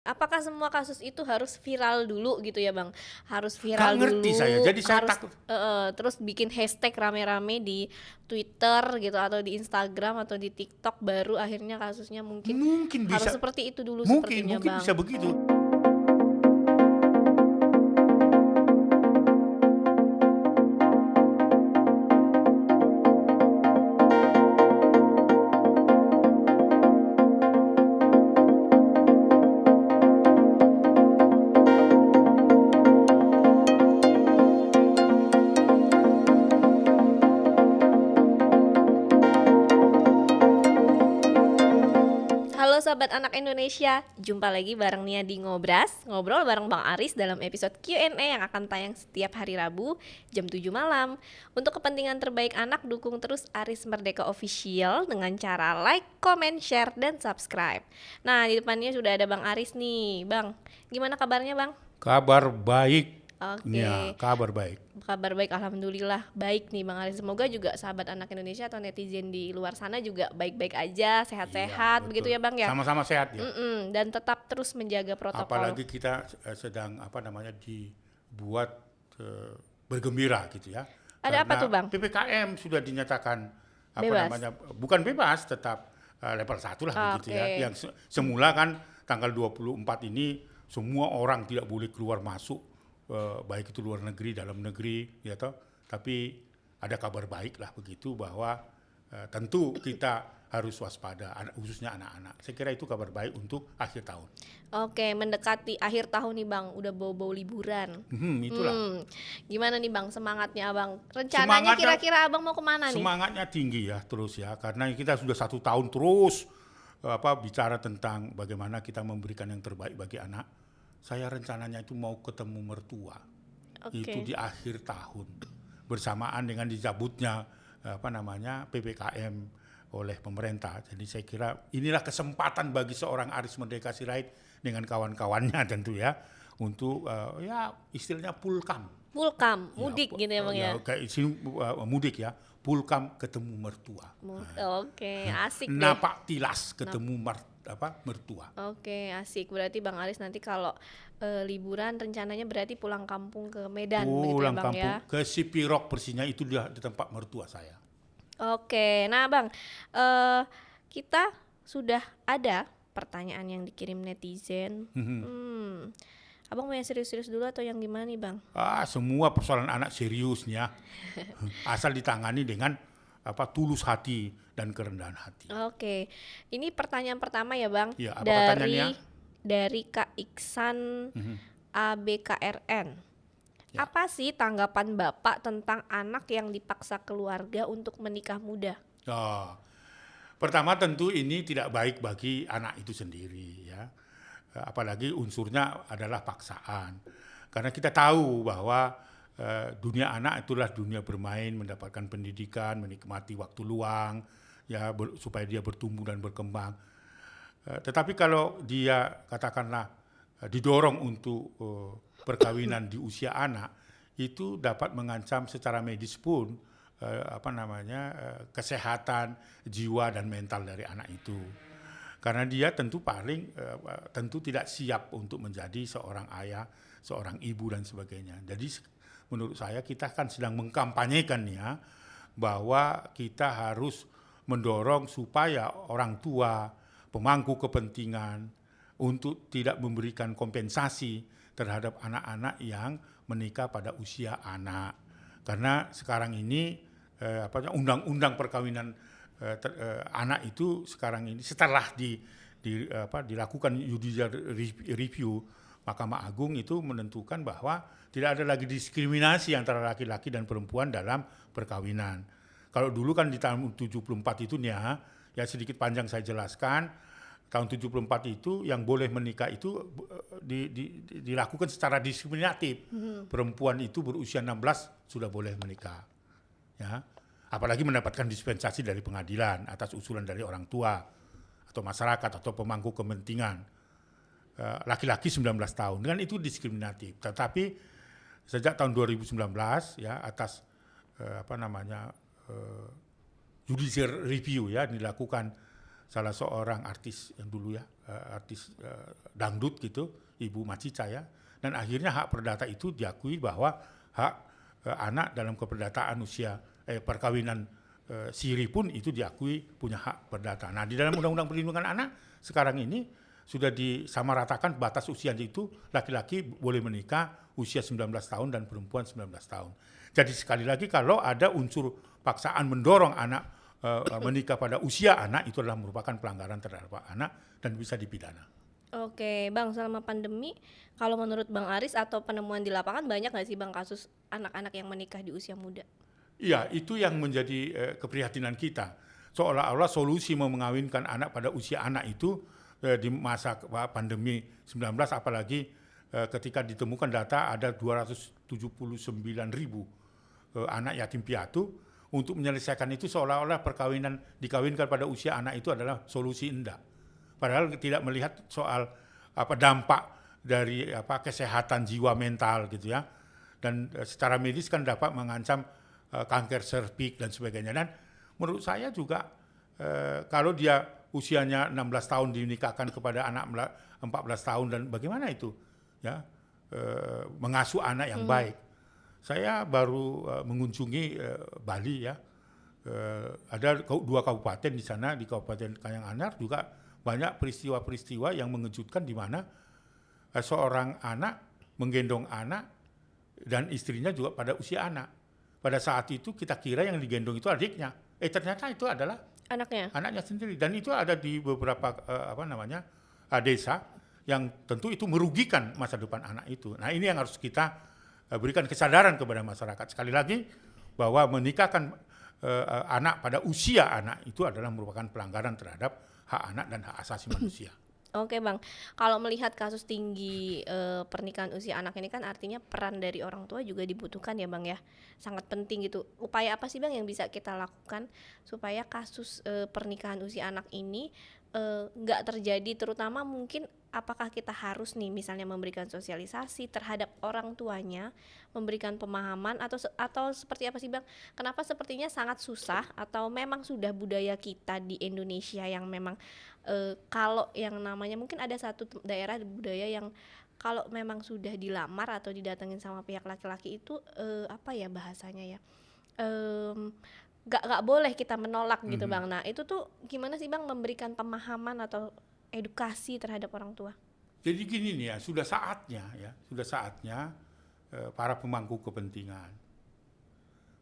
Apakah semua kasus itu harus viral dulu gitu ya Bang? Harus Nggak viral ngerti saya, dulu, jadi saya harus takut. terus bikin hashtag rame-rame di Twitter gitu atau di Instagram atau di TikTok baru akhirnya kasusnya mungkin Mungkin harus bisa, seperti itu dulu mungkin sepertinya mungkin bisa Bang. begitu. Halo Sobat Anak Indonesia, jumpa lagi bareng Nia di Ngobras, ngobrol bareng Bang Aris dalam episode Q&A yang akan tayang setiap hari Rabu jam 7 malam. Untuk kepentingan terbaik anak, dukung terus Aris Merdeka Official dengan cara like, comment, share, dan subscribe. Nah, di depannya sudah ada Bang Aris nih. Bang, gimana kabarnya Bang? Kabar baik, ya Oke, kabar baik. kabar baik, alhamdulillah baik nih Bang Aris. Semoga juga sahabat anak Indonesia atau netizen di luar sana juga baik-baik aja, Iya sehat-sehat, begitu betul, ya Bang ya? sama-sama sehat ya. Dan tetap terus menjaga protokol. Apalagi kita sedang dibuat bergembira gitu ya, Ada apa tuh karena Bang? PPKM sudah dinyatakan Bebas. bukan bebas, tetap level 1 lah begitu ya. Oke. Yang semula kan tanggal 24 ini semua orang tidak boleh keluar masuk, baik itu luar negeri, dalam negeri, ya toh. Tapi ada kabar baik lah begitu, bahwa tentu kita harus waspada, khususnya anak-anak. Saya kira itu kabar baik untuk akhir tahun. Oke, mendekati akhir tahun nih Bang, udah bau-bau liburan. Itulah. Gimana nih Bang semangatnya Abang? Rencananya Semangatnya kira-kira Abang mau kemana nih? semangatnya tinggi ya terus ya, karena kita sudah 1 tahun terus bicara tentang bagaimana kita memberikan yang terbaik bagi anak. Saya rencananya itu mau ketemu mertua itu Oke. di akhir tahun, bersamaan dengan dicabutnya PPKM oleh pemerintah. Jadi saya kira inilah kesempatan bagi seorang Aris Merdeka Sirait dengan kawan-kawannya tentu ya, untuk ya istilahnya pulkam. Pulkam, Ya, mudik gitu ya Bang ya? kayak sini mudik ya, pulkam ketemu mertua. Oke, asik deh. Napak tilas ketemu mertua. Oke, asik. Berarti Bang Aris nanti kalau liburan rencananya berarti pulang kampung ke Medan begitu ya Pulang Bang ya? kampung ke Sipirok, persisnya itu dia di tempat mertua saya. Oke, nah Bang, kita sudah ada pertanyaan yang dikirim netizen. Abang mau yang serius-serius dulu atau yang gimana nih Bang? Semua persoalan anak seriusnya, asal ditangani dengan tulus hati dan kerendahan hati. Oke, ini pertanyaan pertama ya Bang, Ya, apa pertanyaannya? dari Kak Iksan ABKRN. Ya. Apa sih tanggapan Bapak tentang anak yang dipaksa keluarga untuk menikah muda? Oh, pertama tentu ini tidak baik bagi anak itu sendiri ya. Apalagi unsurnya adalah paksaan. Karena kita tahu bahwa dunia anak itulah dunia bermain, mendapatkan pendidikan, menikmati waktu luang ya, supaya dia bertumbuh dan berkembang. Tetapi kalau dia katakanlah didorong untuk perkawinan di usia anak, itu dapat mengancam secara medis pun kesehatan jiwa dan mental dari anak itu. Karena dia tentu tidak siap untuk menjadi seorang ayah, seorang ibu dan sebagainya. Jadi menurut saya kita kan sedang mengkampanyekan ya, bahwa kita harus mendorong supaya orang tua, pemangku kepentingan, untuk tidak memberikan kompensasi terhadap anak-anak yang menikah pada usia anak. Karena sekarang ini undang-undang perkawinan anak itu sekarang ini setelah dilakukan judicial review, Mahkamah Agung itu menentukan bahwa tidak ada lagi diskriminasi antara laki-laki dan perempuan dalam perkawinan. Kalau dulu kan di tahun 74 itu ya sedikit panjang saya jelaskan, tahun 74 itu yang boleh menikah itu dilakukan secara diskriminatif. Perempuan itu berusia 16 sudah boleh menikah. Ya. Apalagi mendapatkan dispensasi dari pengadilan atas usulan dari orang tua atau masyarakat atau pemangku kepentingan. Laki-laki 19 tahun, kan itu diskriminatif. Tetapi sejak tahun 2019 ya, atas judicial review ya dilakukan salah seorang artis yang dulu ya, artis dangdut gitu, Ibu Macica ya. Dan akhirnya hak perdata itu diakui bahwa hak anak dalam keperdataan usia perkawinan siri pun itu diakui punya hak perdata. Nah, di dalam Undang-Undang Perlindungan Anak sekarang ini sudah disamaratakan batas usia itu laki-laki boleh menikah usia 19 tahun dan perempuan 19 tahun. Jadi sekali lagi kalau ada unsur paksaan mendorong anak menikah pada usia anak itu adalah merupakan pelanggaran terhadap anak dan bisa dipidana. Oke, Bang, selama pandemi, kalau menurut Bang Aris atau penemuan di lapangan banyak nggak sih Bang kasus anak-anak yang menikah di usia muda? Iya, itu yang menjadi keprihatinan kita. Seolah-olah solusi mengawinkan anak pada usia anak itu di masa pandemi 19, apalagi ketika ditemukan data ada 279.000 anak yatim piatu. Untuk menyelesaikan itu seolah-olah dikawinkan pada usia anak itu adalah solusi enggak. Padahal tidak melihat soal dampak dari kesehatan jiwa mental gitu ya. Dan secara medis kan dapat mengancam kanker serviks dan sebagainya. Dan menurut saya juga kalau dia usianya 16 tahun dinikahkan kepada anak 14 tahun dan bagaimana itu ya mengasuh anak yang baik. Saya baru mengunjungi Bali ya. Ada 2 kabupaten di sana, di Kabupaten Karanganyar juga banyak peristiwa-peristiwa yang mengejutkan di mana seorang anak menggendong anak dan istrinya juga pada usia anak. Pada saat itu kita kira yang digendong itu adiknya. Ternyata itu adalah anaknya sendiri. Dan itu ada di beberapa desa yang tentu itu merugikan masa depan anak itu. Nah, ini yang harus kita berikan kesadaran kepada masyarakat. Sekali lagi bahwa menikahkan anak pada usia anak itu adalah merupakan pelanggaran terhadap hak anak dan hak asasi manusia. Oke Bang, kalau melihat kasus tinggi pernikahan usia anak ini kan artinya peran dari orang tua juga dibutuhkan ya Bang ya, sangat penting gitu. Upaya apa sih Bang yang bisa kita lakukan supaya kasus pernikahan usia anak ini nggak terjadi, terutama mungkin apakah kita harus nih misalnya memberikan sosialisasi terhadap orang tuanya, memberikan pemahaman atau seperti apa sih Bang? Kenapa sepertinya sangat susah atau memang sudah budaya kita di Indonesia yang memang kalau yang namanya mungkin ada satu daerah budaya yang kalau memang sudah dilamar atau didatengin sama pihak laki-laki itu apa ya bahasanya ya? Nggak boleh kita menolak gitu Bang. Nah itu tuh gimana sih Bang memberikan pemahaman atau edukasi terhadap orang tua? Jadi gini nih ya, sudah saatnya para pemangku kepentingan,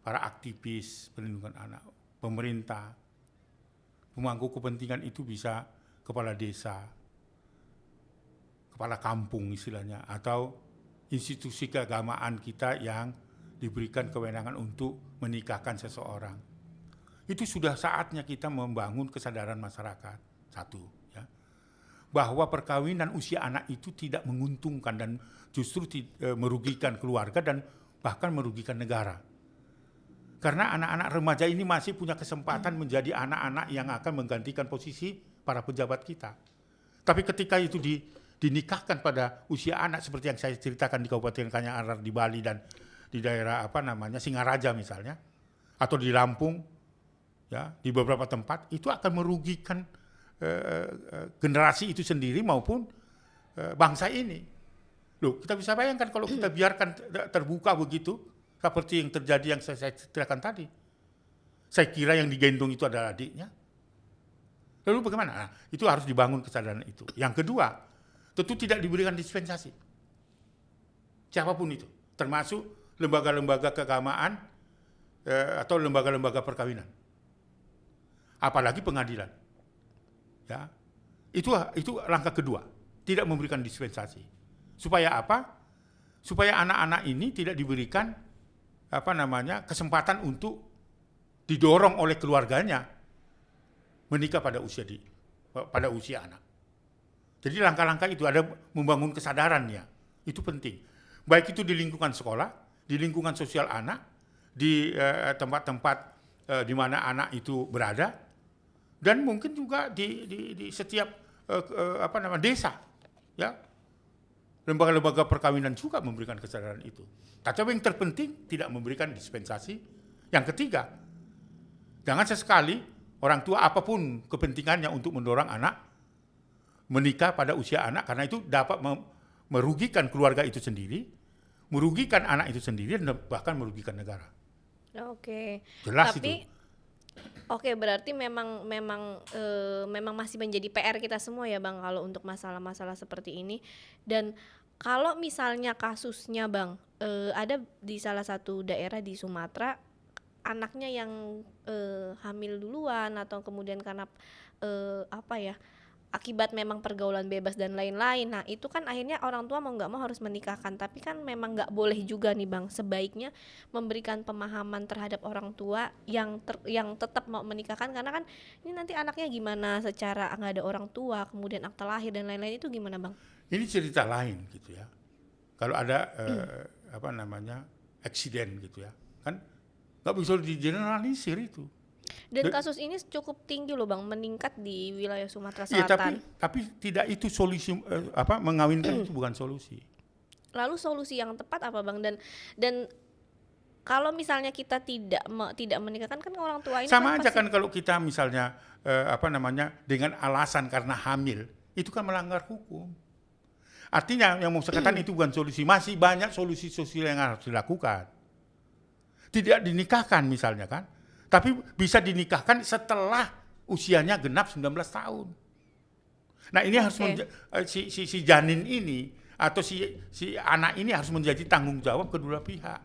para aktivis perlindungan anak, pemerintah, pemangku kepentingan itu bisa kepala desa, kepala kampung istilahnya, atau institusi keagamaan kita yang diberikan kewenangan untuk menikahkan seseorang. Itu sudah saatnya kita membangun kesadaran masyarakat. Satu, ya, bahwa perkawinan usia anak itu tidak menguntungkan dan justru merugikan keluarga dan bahkan merugikan negara. Karena anak-anak remaja ini masih punya kesempatan menjadi anak-anak yang akan menggantikan posisi para pejabat kita. Tapi ketika itu dinikahkan pada usia anak seperti yang saya ceritakan di Kabupaten Karanganyar di Bali dan di daerah Singaraja misalnya, atau di Lampung, ya, di beberapa tempat, itu akan merugikan generasi itu sendiri maupun bangsa ini. Loh, kita bisa bayangkan kalau kita biarkan terbuka begitu, seperti yang terjadi yang saya ceritakan tadi. Saya kira yang digendong itu adalah adiknya. Lalu bagaimana? Nah, itu harus dibangun kesadaran itu. Yang kedua, tentu tidak diberikan dispensasi. Siapapun itu, termasuk lembaga-lembaga keagamaan atau lembaga-lembaga perkawinan. Apalagi pengadilan. Ya. Itu langkah kedua, tidak memberikan dispensasi. Supaya apa? Supaya anak-anak ini tidak diberikan kesempatan untuk didorong oleh keluarganya menikah pada usia anak. Jadi langkah-langkah itu ada membangun kesadarannya. Itu penting. Baik itu di lingkungan sekolah, di lingkungan sosial anak, di tempat-tempat di mana anak itu berada, dan mungkin juga di setiap desa, ya, lembaga-lembaga perkawinan juga memberikan kesadaran itu. Tapi yang terpenting tidak memberikan dispensasi. Yang ketiga, jangan sesekali orang tua apapun kepentingannya untuk mendorong anak menikah pada usia anak, karena itu dapat merugikan keluarga itu sendiri, merugikan anak itu sendiri, dan bahkan merugikan negara. Oke. Jelas Tapi itu. oke, berarti memang masih menjadi PR kita semua ya Bang kalau untuk masalah-masalah seperti ini. Dan kalau misalnya kasusnya Bang, ada di salah satu daerah di Sumatera anaknya yang hamil duluan atau kemudian karena akibat memang pergaulan bebas dan lain-lain. Nah itu kan akhirnya orang tua mau nggak mau harus menikahkan, tapi kan memang nggak boleh juga nih Bang, sebaiknya memberikan pemahaman terhadap orang tua yang tetap mau menikahkan, karena kan ini nanti anaknya gimana secara nggak ada orang tua, kemudian akte lahir dan lain-lain, itu gimana Bang? Ini cerita lain gitu ya. Kalau ada eksiden gitu ya, kan nggak bisa digeneralisir itu. Dan kasus ini cukup tinggi loh Bang, meningkat di wilayah Sumatera Iya, Selatan. tapi tidak itu solusi, mengawinkan itu bukan solusi. Lalu solusi yang tepat apa Bang? Dan kalau misalnya kita tidak menikahkan, kan orang tua ini Sama kan aja kan kalau kita misalnya dengan alasan karena hamil, itu kan melanggar hukum. Artinya yang mau saya katakan itu bukan solusi, masih banyak solusi sosial yang harus dilakukan. Tidak dinikahkan misalnya kan, tapi bisa dinikahkan setelah usianya genap 19 tahun. Nah ini harus si janin ini atau si anak ini harus menjadi tanggung jawab kedua pihak.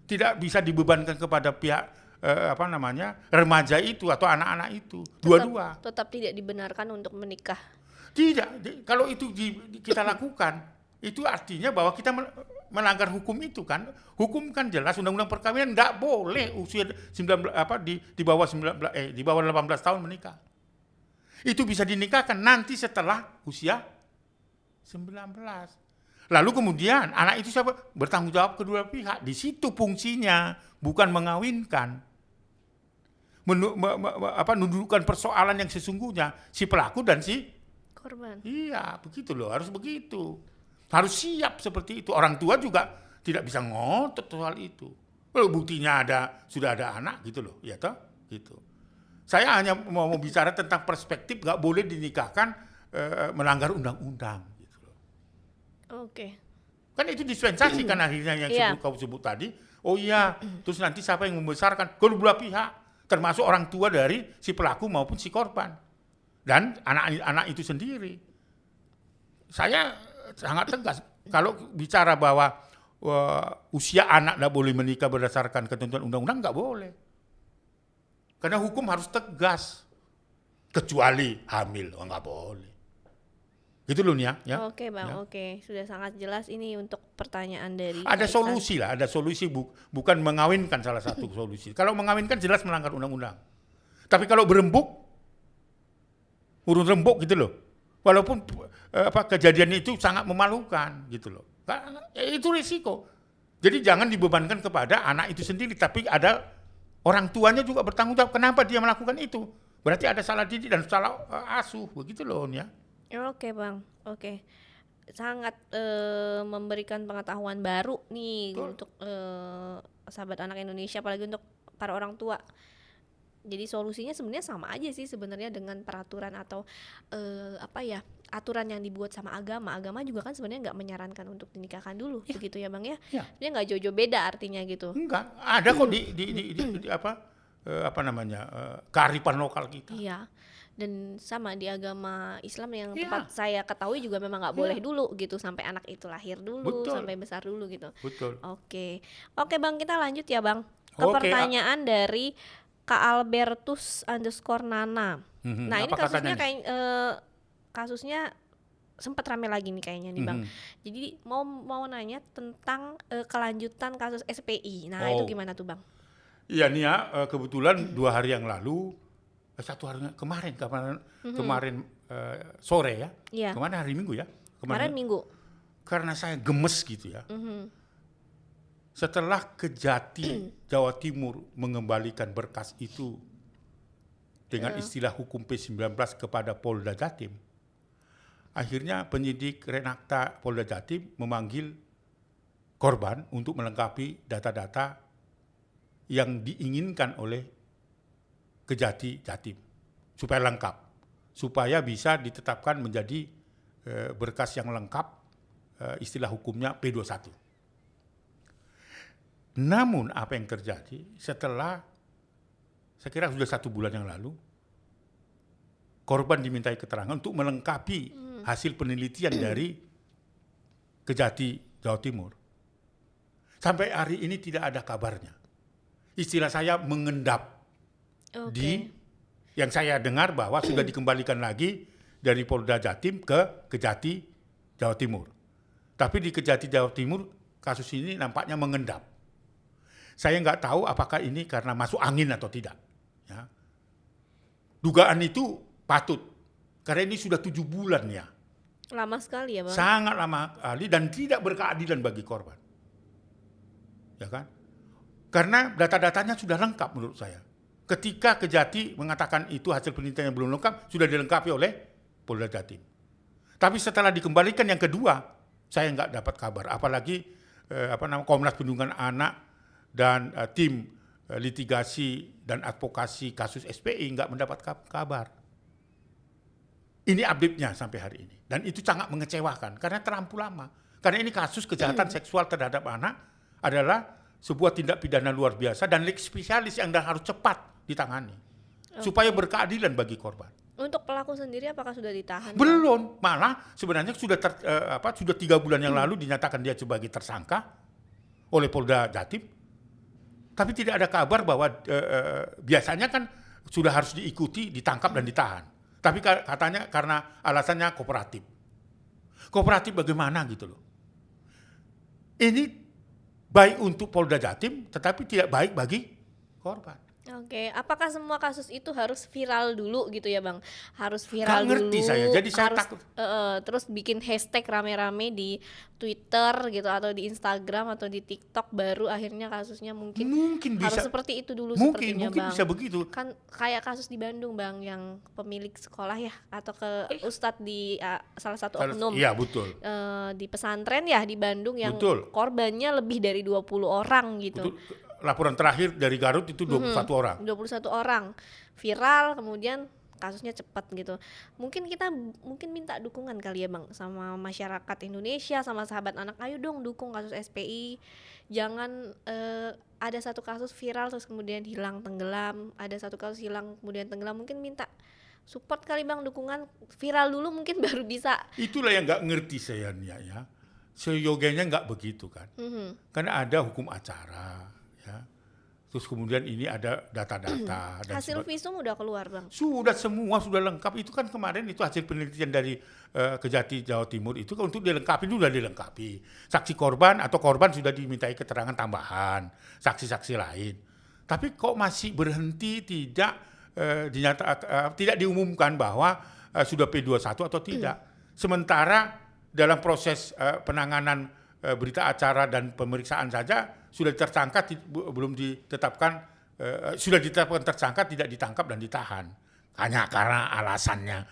Tidak bisa dibebankan kepada pihak remaja itu atau anak-anak itu. Dua-dua. Tetap tidak dibenarkan untuk menikah. Tidak, kalau itu kita lakukan, itu artinya bahwa kita melanggar hukum itu kan. Hukum kan jelas, undang-undang perkawinan nggak boleh usia 19 di bawah 18 tahun menikah. Itu bisa dinikahkan nanti setelah usia 19. Lalu kemudian anak itu siapa? Bertanggung jawab kedua pihak. Di situ fungsinya, bukan mengawinkan. Menundukkan persoalan yang sesungguhnya si pelaku dan si korban. Iya, begitu loh, harus begitu. Harus siap seperti itu. Orang tua juga tidak bisa ngotot soal itu. Kalau buktinya sudah ada anak gitu loh, ya toh, gitu. Saya hanya mau bicara tentang perspektif nggak boleh dinikahkan melanggar undang-undang gitu loh. Oke. Kan itu dispensasi kan akhirnya yang kau sebut tadi. Oh iya, terus nanti siapa yang membesarkan? Kedua pihak, termasuk orang tua dari si pelaku maupun si korban. Dan anak-anak itu sendiri. Saya sangat tegas. Kalau bicara bahwa usia anak tidak boleh menikah berdasarkan ketentuan undang-undang, nggak boleh. Karena hukum harus tegas. Kecuali hamil, nggak boleh. Gitu loh Nia. Ya? Oke Bang, ya. Oke. Sudah sangat jelas ini untuk pertanyaan dari Ada solusi lah, ada solusi bukan mengawinkan salah satu solusi. Kalau mengawinkan jelas melanggar undang-undang. Tapi kalau urun rembuk gitu loh. Walaupun kejadian itu sangat memalukan gitu loh. Itu risiko. Jadi jangan dibebankan kepada anak itu sendiri, tapi ada orang tuanya juga bertanggung jawab kenapa dia melakukan itu. Berarti ada salah didik dan salah asuh, begitu loh ya. Oke Bang, oke. Sangat memberikan pengetahuan baru nih. Betul. Untuk sahabat anak Indonesia, apalagi untuk para orang tua. Jadi solusinya sebenarnya sama aja sih sebenarnya dengan peraturan atau aturan yang dibuat sama agama. Agama juga kan sebenarnya nggak menyarankan untuk dinikahkan dulu, begitu ya Bang ya? Dia nggak jauh-jauh beda artinya gitu. Enggak, ada kok di kearifan lokal kita. Iya. Dan sama di agama Islam yang tempat saya ketahui juga memang nggak boleh dulu gitu sampai anak itu lahir dulu. Betul. Sampai besar dulu gitu. Betul. Oke Bang, kita lanjut ya Bang ke pertanyaan dari Kak Albertus _Nana. Nah ini kasusnya kayak kasusnya sempat rame lagi nih kayaknya nih Bang. Jadi mau nanya tentang kelanjutan kasus SPI. Nah itu gimana tuh Bang? Iya nih ya, kebetulan 2 hari yang lalu, 1 hari kemarin sore ya. Iya. Kemarin hari Minggu ya. Kemarin Minggu. Karena saya gemes gitu ya. Setelah Kejati Jawa Timur mengembalikan berkas itu dengan istilah hukum P19 kepada Polda Jatim, akhirnya penyidik Renakta Polda Jatim memanggil korban untuk melengkapi data-data yang diinginkan oleh Kejati Jatim supaya lengkap, supaya bisa ditetapkan menjadi berkas yang lengkap, istilah hukumnya P21. Namun apa yang terjadi setelah, saya kira sudah 1 bulan yang lalu, korban dimintai keterangan untuk melengkapi hasil penelitian dari Kejati Jawa Timur. Sampai hari ini tidak ada kabarnya. Istilah saya mengendap. Yang saya dengar bahwa sudah dikembalikan lagi dari Polda Jatim ke Kejati Jawa Timur. Tapi di Kejati Jawa Timur kasus ini nampaknya mengendap. Saya nggak tahu apakah ini karena masuk angin atau tidak. Ya. Dugaan itu patut, karena ini sudah 7 bulan ya. Lama sekali ya Bang? Sangat lama sekali dan tidak berkeadilan bagi korban. Ya kan? Karena data-datanya sudah lengkap menurut saya. Ketika Kejati mengatakan itu hasil penelitian yang belum lengkap, sudah dilengkapi oleh Polda Jatim. Tapi setelah dikembalikan yang kedua, saya nggak dapat kabar. Apalagi Komnas Perlindungan Anak dan tim litigasi dan advokasi kasus SPI nggak mendapat kabar. Ini update-nya sampai hari ini. Dan itu sangat mengecewakan karena terlampau lama. Karena ini kasus kejahatan seksual terhadap anak adalah sebuah tindak pidana luar biasa dan leg spesialis yang harus cepat ditangani. Supaya berkeadilan bagi korban. Untuk pelaku sendiri apakah sudah ditahan? Belum, malah sebenarnya sudah 3 bulan yang lalu dinyatakan dia sebagai tersangka oleh Polda Jatim. Tapi tidak ada kabar bahwa biasanya kan sudah harus diikuti, ditangkap dan ditahan. Tapi katanya karena alasannya kooperatif. Kooperatif bagaimana gitu loh. Ini baik untuk Polda Jatim tetapi tidak baik bagi korban. Oke, apakah semua kasus itu harus viral dulu gitu ya Bang? Harus viral dulu. Gak ngerti saya, jadi saya takut. Terus bikin hashtag rame-rame di Twitter gitu atau di Instagram atau di TikTok baru akhirnya kasusnya mungkin harus bisa, seperti itu dulu mungkin Bang. Mungkin bisa begitu. Kan kayak kasus di Bandung Bang yang pemilik sekolah ya atau ke ustadz di salah satu oknum. Iya betul. Di pesantren ya di Bandung yang korbannya lebih dari 20 orang gitu. Betul. Laporan terakhir dari Garut itu 21 orang. 21 orang. Viral, kemudian kasusnya cepat gitu. Mungkin kita minta dukungan kali ya Bang sama masyarakat Indonesia, sama sahabat anak. Ayo dong dukung kasus SPI. Jangan ada satu kasus viral terus kemudian hilang tenggelam, ada satu kasus hilang kemudian tenggelam. Mungkin minta support kali Bang, dukungan viral dulu mungkin baru bisa. Itulah yang nggak ngerti saya Nia ya. Seyoganya nggak begitu kan. Karena ada hukum acara. Ya. Terus kemudian ini ada data-data. Dan hasil visum udah keluar Bang? Sudah semua sudah lengkap. Itu kan kemarin itu hasil penelitian dari Kejati Jawa Timur itu untuk dilengkapi, sudah dilengkapi. Saksi korban atau korban sudah dimintai keterangan tambahan, saksi-saksi lain. Tapi kok masih berhenti tidak tidak diumumkan bahwa sudah P21 atau tidak. Sementara dalam proses penanganan berita acara dan pemeriksaan saja sudah tersangka belum ditetapkan, sudah ditetapkan tersangka tidak ditangkap dan ditahan hanya karena alasannya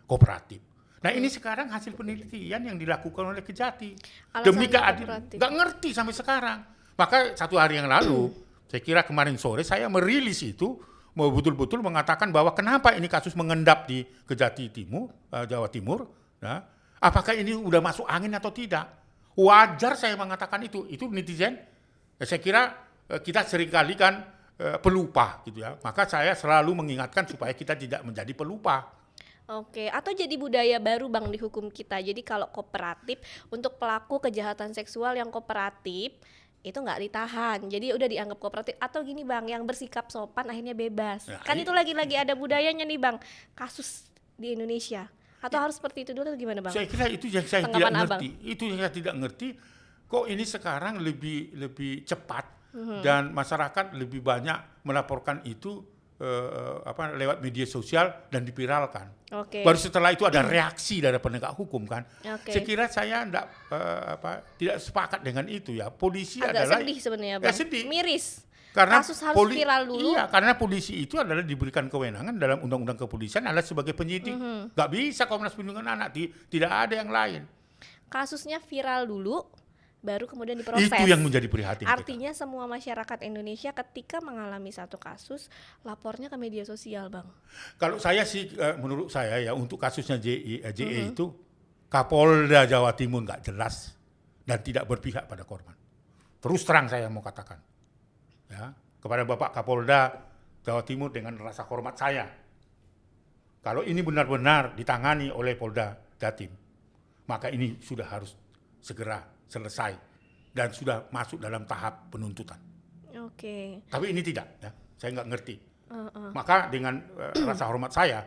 kooperatif. Nah ini sekarang hasil penelitian yang dilakukan oleh Kejati demi keadilan, nggak ngerti sampai sekarang. Maka 1 hari yang lalu, saya kira kemarin sore saya merilis itu mau betul-betul mengatakan bahwa kenapa ini kasus mengendap di Kejati Jawa Timur. Nah, apakah ini udah masuk angin atau tidak? Wajar saya mengatakan itu netizen. Saya kira kita seringkali kan pelupa gitu ya. Maka saya selalu mengingatkan supaya kita tidak menjadi pelupa. Oke, atau jadi budaya baru Bang di hukum kita. Jadi kalau kooperatif untuk pelaku kejahatan seksual yang kooperatif itu nggak ditahan. Jadi udah dianggap kooperatif. Atau gini Bang, yang bersikap sopan akhirnya bebas. Nah, kan itu lagi-lagi ada budayanya nih Bang. Kasus di Indonesia. Atau harus seperti itu dulu atau gimana Bang? Saya kira itu yang saya tidak ngerti. Itu yang saya tidak ngerti. Kok ini sekarang lebih cepat dan masyarakat lebih banyak melaporkan itu lewat media sosial dan dipiralkan. Baru setelah itu ada reaksi dari penegak hukum kan. Saya kira saya tidak sepakat dengan itu ya. Polisi agak sedih sebenarnya Bang. Sedih. Miris. Karena kasus harus viral dulu. Iya, karena polisi itu adalah diberikan kewenangan dalam undang-undang kepolisian adalah sebagai penyidik. Gak bisa Komnas Perlindungan Anak, tidak ada yang lain. Kasusnya viral dulu, baru kemudian diproses. Itu yang menjadi prihatin kita. Artinya semua masyarakat Indonesia ketika mengalami satu kasus lapornya ke media sosial, Bang. Kalau saya sih, menurut saya ya, untuk kasusnya JE itu Kapolda Jawa Timur nggak jelas dan tidak berpihak pada korban. Terus terang saya mau katakan, ya, kepada Bapak Kapolda Jawa Timur dengan rasa hormat saya. Kalau ini benar-benar ditangani oleh Polda Jatim, maka ini sudah harus segera selesai dan sudah masuk dalam tahap penuntutan. Oke. Tapi ini tidak, ya, saya nggak ngerti. Maka dengan rasa hormat saya,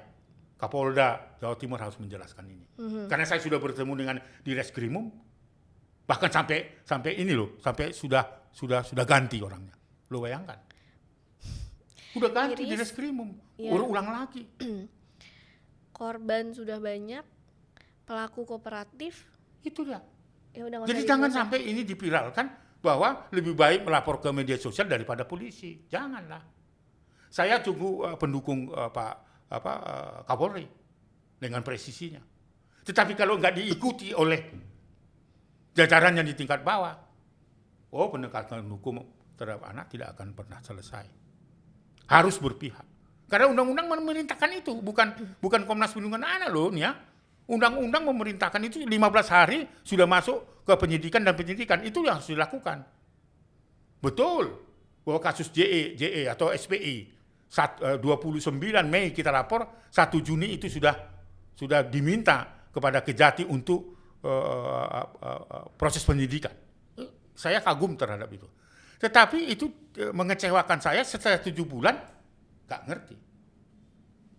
Kapolda Jawa Timur harus menjelaskan ini. Karena saya sudah bertemu dengan di Reskrimum, bahkan sampai ini loh, sampai sudah ganti orangnya. Lo bayangkan, udah ganti di Reskrimum, ulang lagi. Korban sudah banyak, pelaku kooperatif. Itu dia. Ya udah, jadi jangan sampai ini dipiralkan bahwa lebih baik melapor ke media sosial daripada polisi. Janganlah. Saya tunggu pendukung Kapolri dengan presisinya. Tetapi kalau nggak diikuti oleh jajaran yang di tingkat bawah, pendekatan hukum terhadap anak tidak akan pernah selesai. Harus berpihak. Karena undang-undang memerintahkan itu, bukan Komnas Perlindungan Anak loh, ya. Undang-undang memerintahkan itu 15 hari sudah masuk ke penyidikan dan penyidikan, itu yang harus dilakukan. Betul bahwa kasus JE atau SPI 29 Mei kita lapor, 1 Juni itu sudah diminta kepada Kejati untuk proses penyidikan. Saya kagum terhadap itu. Tetapi itu mengecewakan saya setelah 7 bulan, nggak ngerti.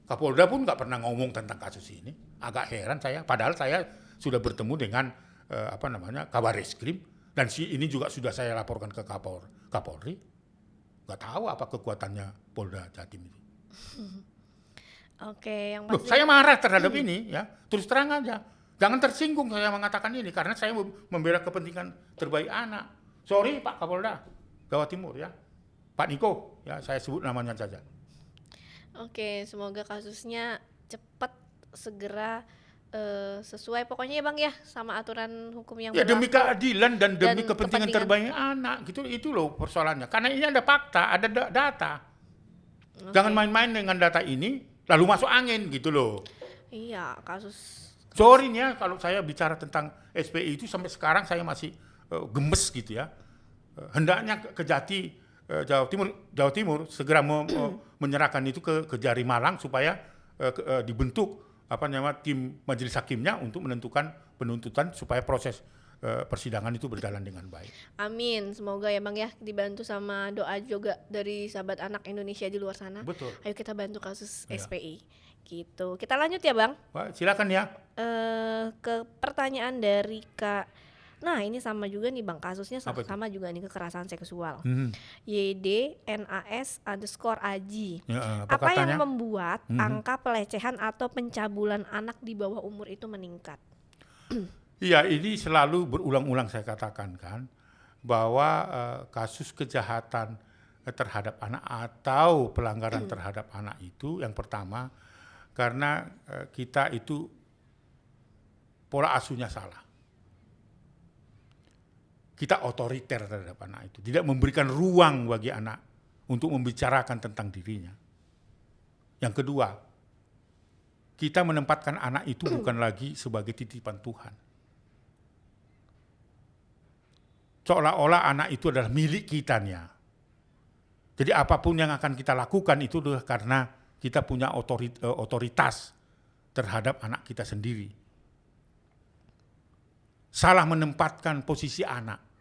Kapolda pun nggak pernah ngomong tentang kasus ini. Agak heran saya, padahal saya sudah bertemu dengan Kabar Reskrim, dan ini juga sudah saya laporkan ke Kapolri. Nggak tahu apa kekuatannya Polda Jatim itu. Oke, yang pasti. Saya marah terhadap ini, ya, terus terang aja. Jangan tersinggung saya mengatakan ini, karena saya membela kepentingan terbaik anak. Sorry Pak Kapolda Jawa Timur, ya, Pak Niko, ya, saya sebut namanya saja. Oke, semoga kasusnya cepat segera sesuai pokoknya ya Bang ya, sama aturan hukum yang ya, berlaku. demi keadilan dan demi kepentingan terbaik anak, gitu, itu loh persoalannya. Karena ini ada fakta, ada data. Okay. Jangan main-main dengan data ini lalu masuk angin gitu loh. Iya, kasus. Sorry nih ya kalau saya bicara tentang SPI itu sampai sekarang saya masih gemes gitu ya. Hendaknya Kejati Jawa Timur segera menyerahkan itu ke Jari Malang supaya dibentuk tim majelis hakimnya untuk menentukan penuntutan supaya proses persidangan itu berjalan dengan baik. Amin, semoga ya Bang ya, dibantu sama doa juga dari sahabat anak Indonesia di luar sana. Betul. Ayo kita bantu kasus SPI. Gitu. Kita lanjut ya Bang. Silakan ya. Ke pertanyaan dari Kak. Nah ini sama juga nih Bang, kasusnya sama juga nih, kekerasan seksual. YD_NAS_Aji. Ya, apa yang membuat angka pelecehan atau pencabulan anak di bawah umur itu meningkat? Iya, ini selalu berulang-ulang saya katakan kan, bahwa kasus kejahatan terhadap anak atau pelanggaran terhadap anak itu yang pertama karena kita itu pola asuhnya salah. Kita otoriter terhadap anak itu, tidak memberikan ruang bagi anak untuk membicarakan tentang dirinya. Yang kedua, kita menempatkan anak itu bukan lagi sebagai titipan Tuhan. Seolah-olah anak itu adalah milik kitanya. Jadi apapun yang akan kita lakukan itu adalah karena kita punya otoritas terhadap anak kita sendiri. Salah menempatkan posisi anak.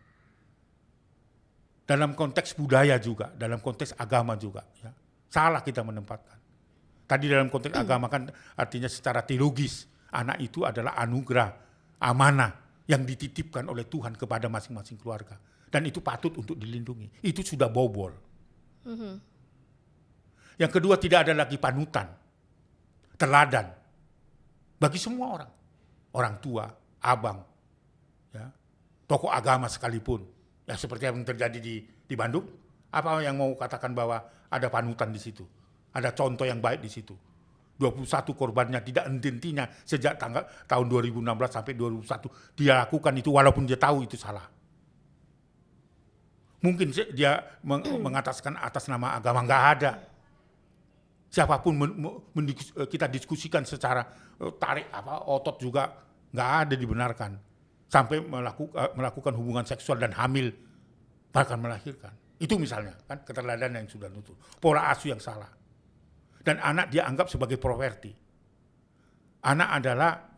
Dalam konteks budaya juga, dalam konteks agama juga. Ya. Salah kita menempatkan. Tadi dalam konteks agama kan artinya secara teologis, anak itu adalah anugerah, amanah yang dititipkan oleh Tuhan kepada masing-masing keluarga. Dan itu patut untuk dilindungi. Itu sudah bobol. Yang kedua, tidak ada lagi panutan, teladan bagi semua orang. Orang tua, abang, ya, tokoh agama sekalipun. Ya, seperti yang terjadi di Bandung, apa yang mau katakan bahwa ada panutan di situ, ada contoh yang baik di situ. 21 korbannya tidak henti-hentinya sejak tahun 2016 sampai 2021 dia lakukan itu walaupun dia tahu itu salah. Mungkin dia mengataskan atas nama agama, nggak ada. Siapapun kita diskusikan secara tarik otot juga nggak ada dibenarkan. Sampai melakukan hubungan seksual dan hamil bahkan melahirkan. Itu misalnya kan keteladanan yang sudah nutur. Pola asuh yang salah. Dan anak dia anggap sebagai properti. Anak adalah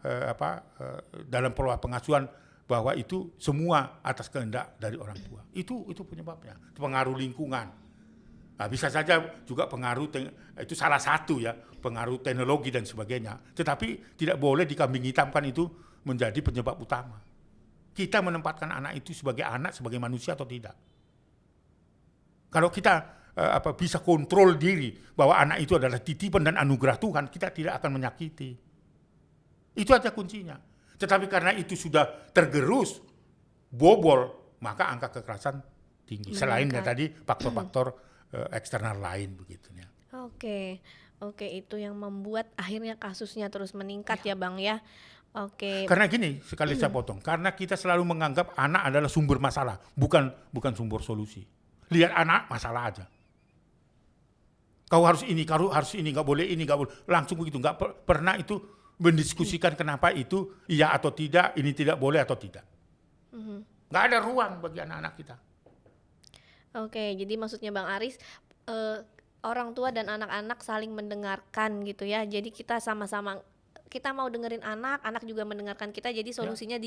dalam pola pengasuhan bahwa itu semua atas kehendak dari orang tua. Itu penyebabnya. Pengaruh lingkungan. Nah, bisa saja juga pengaruh, itu salah satu ya, pengaruh teknologi dan sebagainya. Tetapi tidak boleh dikambing hitamkan itu menjadi penyebab utama. Kita menempatkan anak itu sebagai anak, sebagai manusia atau tidak. Kalau kita bisa kontrol diri bahwa anak itu adalah titipan dan anugerah Tuhan, kita tidak akan menyakiti. Itu aja kuncinya. Tetapi karena itu sudah tergerus, bobol, maka angka kekerasan tinggi. Selain tadi faktor-faktor eksternal lain begitu ya. Oke, itu yang membuat akhirnya kasusnya terus meningkat ya Bang ya. Oke. Karena gini, sekali saya potong, karena kita selalu menganggap anak adalah sumber masalah, bukan sumber solusi. Lihat anak masalah aja. Kau harus ini, nggak boleh ini, nggak boleh. Langsung begitu, nggak pernah itu mendiskusikan kenapa itu iya atau tidak, ini tidak boleh atau tidak. Nggak ada ruang bagi anak-anak kita. Oke, jadi maksudnya Bang Aris, orang tua dan anak-anak saling mendengarkan gitu ya. Jadi kita sama-sama, kita mau dengerin anak, anak juga mendengarkan kita. Jadi solusinya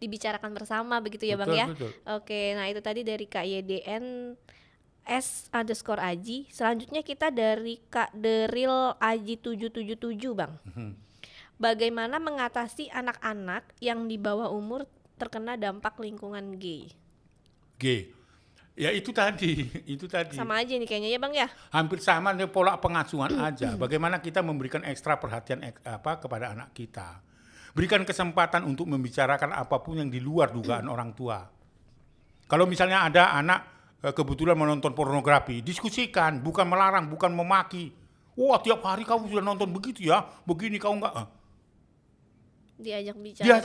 dibicarakan bersama begitu ya Bang ya. Betul. Oke, nah itu tadi dari Kak YDN S_Aji. Selanjutnya kita dari Kak Deril Aji 777 Bang. Bagaimana mengatasi anak-anak yang di bawah umur terkena dampak lingkungan gay? Ya itu tadi. Sama aja nih kayaknya ya Bang ya. Hampir sama nih pola pengasuhan aja. Bagaimana kita memberikan ekstra perhatian kepada anak kita. Berikan kesempatan untuk membicarakan apapun yang di luar dugaan orang tua. Kalau misalnya ada anak kebetulan menonton pornografi, diskusikan, bukan melarang, bukan memaki. Wah, tiap hari kamu sudah nonton begitu ya, begini kau enggak. Diajak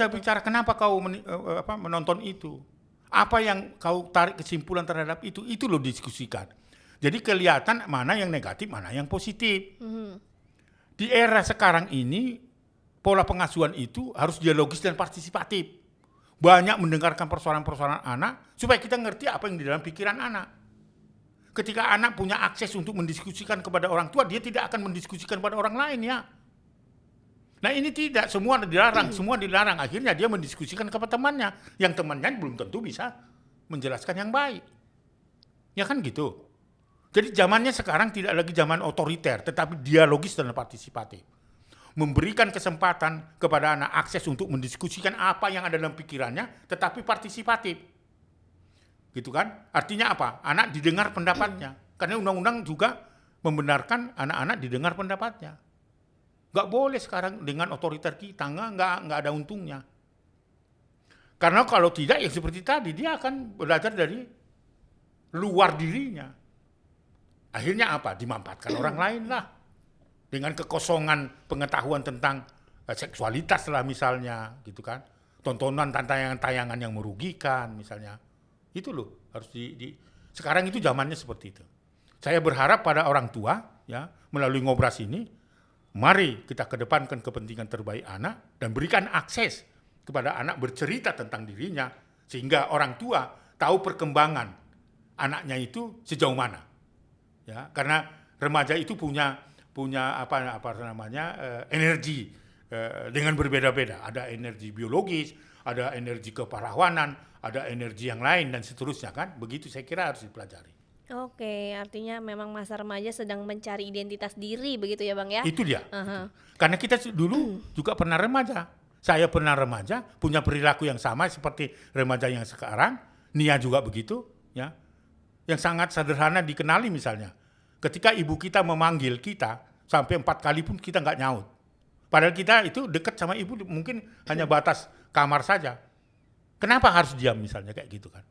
bicara, kenapa kau menonton itu? Apa yang kau tarik kesimpulan terhadap itu lo diskusikan. Jadi kelihatan mana yang negatif, mana yang positif. Di era sekarang ini, pola pengasuhan itu harus dialogis dan partisipatif. Banyak mendengarkan persoalan-persoalan anak, supaya kita ngerti apa yang di dalam pikiran anak. Ketika anak punya akses untuk mendiskusikan kepada orang tua, dia tidak akan mendiskusikan kepada orang lain ya. Nah ini tidak, semua dilarang. Akhirnya dia mendiskusikan kepada temannya. Yang temannya belum tentu bisa menjelaskan yang baik. Ya kan gitu. Jadi zamannya sekarang tidak lagi zaman otoriter, tetapi dialogis dan partisipatif. Memberikan kesempatan kepada anak akses untuk mendiskusikan apa yang ada dalam pikirannya, tetapi partisipatif. Gitu kan? Artinya apa? Anak didengar pendapatnya. Karena undang-undang juga membenarkan anak-anak didengar pendapatnya. Nggak boleh sekarang dengan otoriter kita, nggak ada untungnya. Karena kalau tidak, ya seperti tadi, dia akan belajar dari luar dirinya. Akhirnya apa? Dimanfaatkan orang lain lah. Dengan kekosongan pengetahuan tentang seksualitas lah misalnya, gitu kan. Tontonan tayangan-tayangan yang merugikan misalnya. Itu loh, harus sekarang itu zamannya seperti itu. Saya berharap pada orang tua, ya, melalui Ngobras ini, mari kita kedepankan kepentingan terbaik anak dan berikan akses kepada anak bercerita tentang dirinya sehingga orang tua tahu perkembangan anaknya itu sejauh mana. Ya, karena remaja itu punya energi dengan berbeda-beda. Ada energi biologis, ada energi keparawanan, ada energi yang lain dan seterusnya kan. Begitu saya kira harus dipelajari. Oke, artinya memang masa remaja sedang mencari identitas diri begitu ya Bang ya? Itu dia. Karena kita dulu juga pernah remaja. Saya pernah remaja, punya perilaku yang sama seperti remaja yang sekarang. Nia juga begitu, ya. Yang sangat sederhana dikenali misalnya. Ketika ibu kita memanggil kita, sampai 4 kali pun kita nggak nyaut. Padahal kita itu dekat sama ibu mungkin hanya batas kamar saja. Kenapa harus diam misalnya kayak gitu kan?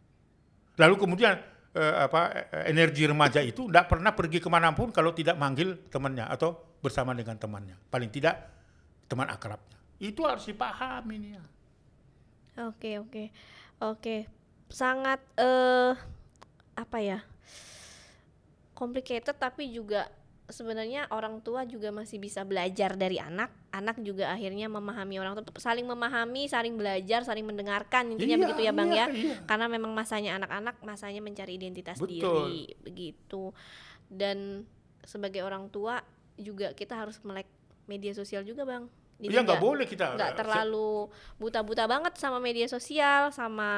Lalu kemudian energi remaja itu tidak pernah pergi kemanapun kalau tidak manggil temannya atau bersama dengan temannya. Paling tidak teman akrabnya. Itu harus dipahami nih ya. Oke. Sangat complicated, tapi juga sebenarnya orang tua juga masih bisa belajar dari anak juga akhirnya memahami orang tua, saling memahami, saling belajar, saling mendengarkan, intinya begitu ya Bang ya. Karena memang masanya anak-anak, masanya mencari identitas diri begitu. Dan sebagai orang tua juga kita harus melek media sosial juga Bang. Jadi nggak boleh kita nggak terlalu buta-buta banget sama media sosial, sama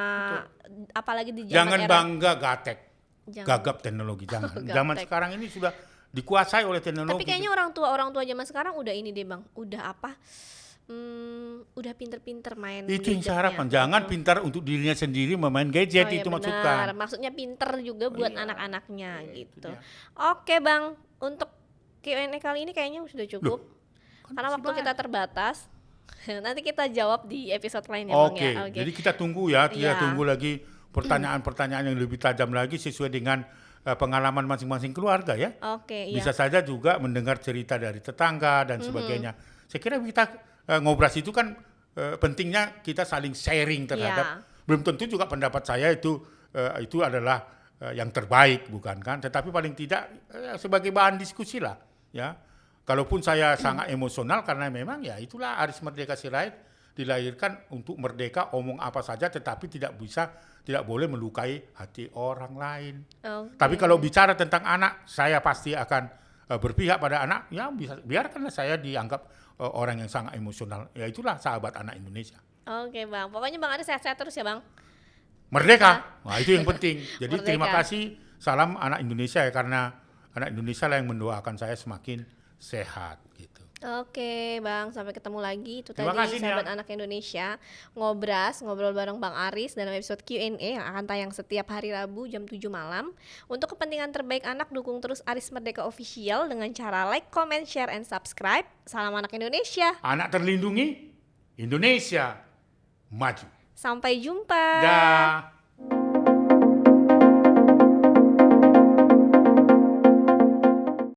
apalagi di zaman jangan bangga gagap teknologi, jangan. Zaman sekarang ini sudah dikuasai oleh teknologi. Tapi kayaknya orang tua zaman sekarang udah ini deh Bang, udah pinter-pinter main itu yang saya harapkan, jangan pintar untuk dirinya sendiri memain gadget, itu maksudkan. Maksudnya pinter juga buat anak-anaknya gitu. Oke Bang, untuk Q&A kali ini kayaknya sudah cukup. Karena waktu kita terbatas. Nanti kita jawab di episode lain ya Bang ya. Jadi kita tunggu ya, kita tunggu lagi pertanyaan-pertanyaan yang lebih tajam lagi sesuai dengan pengalaman masing-masing keluarga ya. Bisa saja juga mendengar cerita dari tetangga dan sebagainya. Saya kira kita ngobras itu kan pentingnya kita saling sharing terhadap. Belum tentu juga pendapat saya itu adalah yang terbaik, bukan kan? Tetapi paling tidak sebagai bahan diskusi lah ya. Kalaupun saya sangat emosional karena memang ya itulah Aris Merdeka Sirait dilahirkan untuk merdeka, omong apa saja tetapi tidak boleh melukai hati orang lain. Tapi kalau bicara tentang anak, saya pasti akan berpihak pada anak. Ya biarkanlah saya dianggap orang yang sangat emosional. Ya itulah sahabat anak Indonesia. Oke Bang, pokoknya Bang Aris sehat-sehat terus ya Bang. Merdeka, nah itu yang penting. Jadi terima kasih, salam anak Indonesia ya, karena anak Indonesia lah yang mendoakan saya semakin sehat gitu. Oke Bang, sampai ketemu lagi. Itu Terima tadi kasih, sahabat anak Indonesia, ngobrol bareng Bang Aris dalam episode Q&A yang akan tayang setiap hari Rabu jam 7 malam. Untuk kepentingan terbaik anak, dukung terus Aris Merdeka Official dengan cara like, comment, share, and subscribe. Salam anak Indonesia. Anak terlindungi, Indonesia maju. Sampai jumpa. Dah.